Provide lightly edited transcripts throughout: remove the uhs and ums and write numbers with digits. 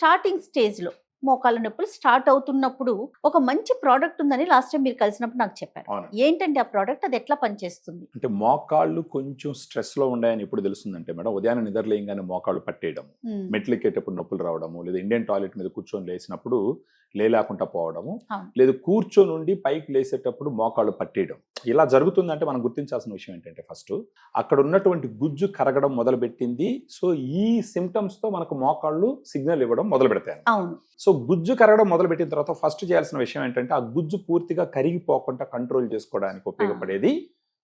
Starting స్టేజ్లో మోకాళ్ళ నొప్పులు స్టార్ట్ అవుతున్నప్పుడు ఒక మంచి ప్రోడక్ట్ ఉందని లాస్ట్ టైం మీరు కలిసినప్పుడు నాకు చెప్పారు. అవును. ఏంటంటే ఆ ప్రోడక్ట్ అది ఎట్లా పనిచేస్తుంది? అంటే మోకాళ్ళు కొంచెం స్ట్రెస్ లో ఉన్నాయని ఎప్పుడు తెలుస్తుందంటే మేడం, ఉదయాన్నే నిద్రలేయంగానే మోకాళ్ళు పట్టేయడం, మెట్లు ఎక్కేటప్పుడు నొప్పులు రావడము, లేదా ఇండియన్ టాయిలెట్ మీద కూర్చొని లేచినప్పుడు లేకుండా పోవడము, అవును. లేదా కూర్చొని ఉండి పైకి లేసేటప్పుడు మోకాళ్ళు పట్టేయడం. ఇలా జరుగుతుందంటే మనం గుర్తించాల్సిన విషయం ఏంటంటే, ఫస్ట్ అక్కడ ఉన్నటువంటి గుజ్జు కరగడం మొదలు పెట్టింది. సో ఈ సిమ్టమ్స్ తో మనకు మోకాళ్ళు సిగ్నల్ ఇవ్వడం మొదలు పెడతాయి. అవును. సో గుజ్జు కరగడం మొదలు పెట్టిన తర్వాత ఫస్ట్ చేయాల్సిన విషయం ఏంటంటే, ఆ గుజ్జు పూర్తిగా కరిగిపోకుండా కంట్రోల్ చేసుకోవడానికి ఉపయోగపడేది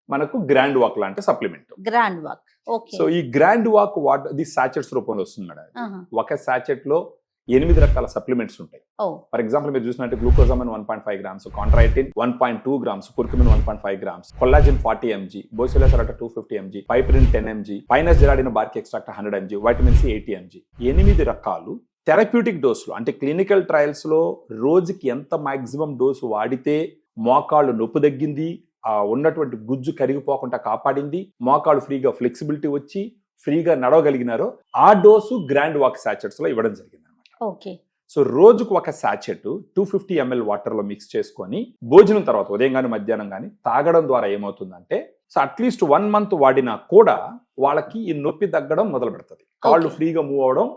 మనకు గ్రాండ్ వాక్ లాంటి supplement. Grand walk. Okay. So ఈ గ్రాండ్ వాక్ ఇది సాచెట్స్ రూపంలో వస్తుంది మేడం. ఒక సాచెట్ లో 8 రకాల సప్లిమెంట్స్ ఉంటాయి. ఫర్ ఎగ్జాంపుల్ మీరు చూసినట్టు glucosamine 1.5 grams, chondroitin 1.2 grams, curcumin 1.5 grams, collagen 40 mg, boswellia serrata 250 mg, piperine 10 mg, Pinus gerardiana bark extract 100 mg, vitamin C 80 mg. 8 రకాలు థెరప్యూటిక్ డోసులు, అంటే క్లినికల్ ట్రయల్స్ లో రోజుకి ఎంత మాక్సిమం డోసు వాడితే మోకాళ్ళు నొప్పి తగ్గింది, ఉన్నటువంటి గుజ్జు కరిగిపోకుండా కాపాడింది, మోకాళ్ళు ఫ్రీగా ఫ్లెక్సిబిలిటీ వచ్చి ఫ్రీగా నడవగలిగినారో ఆ డోసు గ్రాండ్ వాక్ సాచెట్స్ లో ఇవ్వడం జరిగింది అనమాట. ఓకే. సో రోజుకు ఒక సాచెట్ 250 ml వాటర్ లో మిక్స్ చేసుకొని భోజనం తర్వాత ఉదయం కానీ మధ్యాహ్నం కానీ తాగడం ద్వారా ఏమవుతుందంటే, సో అట్లీస్ట్ 1 month వాడినా కూడా వాళ్ళకి ఈ నొప్పి తగ్గడం మొదలు పెడుతుంది, కాళ్ళు ఫ్రీగా మూవ్ అవడం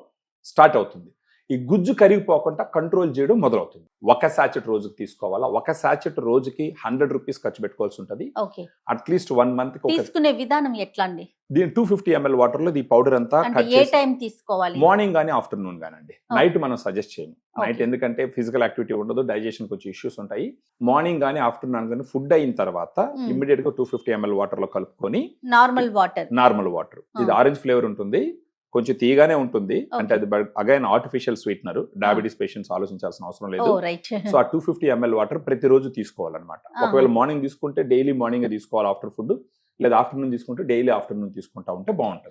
స్టార్ట్ అవుతుంది, ఈ గుజ్జు కరిగిపోకుండా కంట్రోల్ చేయడం మొదలవుతుంది. ఒక సాచెట్ రోజుకి తీసుకోవాలా, ఒక సాచెట్ రోజుకి 100 రూపీస్ ఖర్చు పెట్టుకోవాల్సి ఉంటుంది. అట్లీస్ట్ 1 month తీసుకునే విధానం ఎట్లా అండి? దీని 250 ml వాటర్ లో ఈ పౌడర్ అంతా ఏ టైం తీసుకోవాలి? మార్నింగ్ గానీ ఆఫ్టర్నూన్ గానండి. నైట్ మనం సజెస్ట్ చేయము. నైట్ ఎందుకంటే ఫిజికల్ యాక్టివిటీ ఉండదు, డైజెషన్ కొంచెం ఇష్యూస్ ఉంటాయి. మార్నింగ్ గానీ ఆఫ్టర్నూన్ గానీ ఫుడ్ అయిన తర్వాత ఇమ్మీడియట్ గా 250 ml వాటర్ లో కలుపుకొని, నార్మల్ వాటర్, ఇది ఆరెంజ్ ఫ్లేవర్ ఉంటుంది, కొంచెం తీయగానే ఉంటుంది, అంటే అది again artificial sweetener, diabetes patients ఆలోచించాల్సిన అవసరం లేదు. సో ఆ 250 ml వాటర్ ప్రతిరోజు తీసుకోవాలన్నమాట. ఒకవేళ మార్నింగ్ తీసుకుంటే డైలీ మార్నింగ్ తీసుకోవాలి ఆఫ్టర్ ఫుడ్, లేదా ఆఫ్టర్నూన్ తీసుకుంటే డైలీ ఆఫ్టర్నూన్ తీసుకుంటా ఉంటే బాగుంటుంది.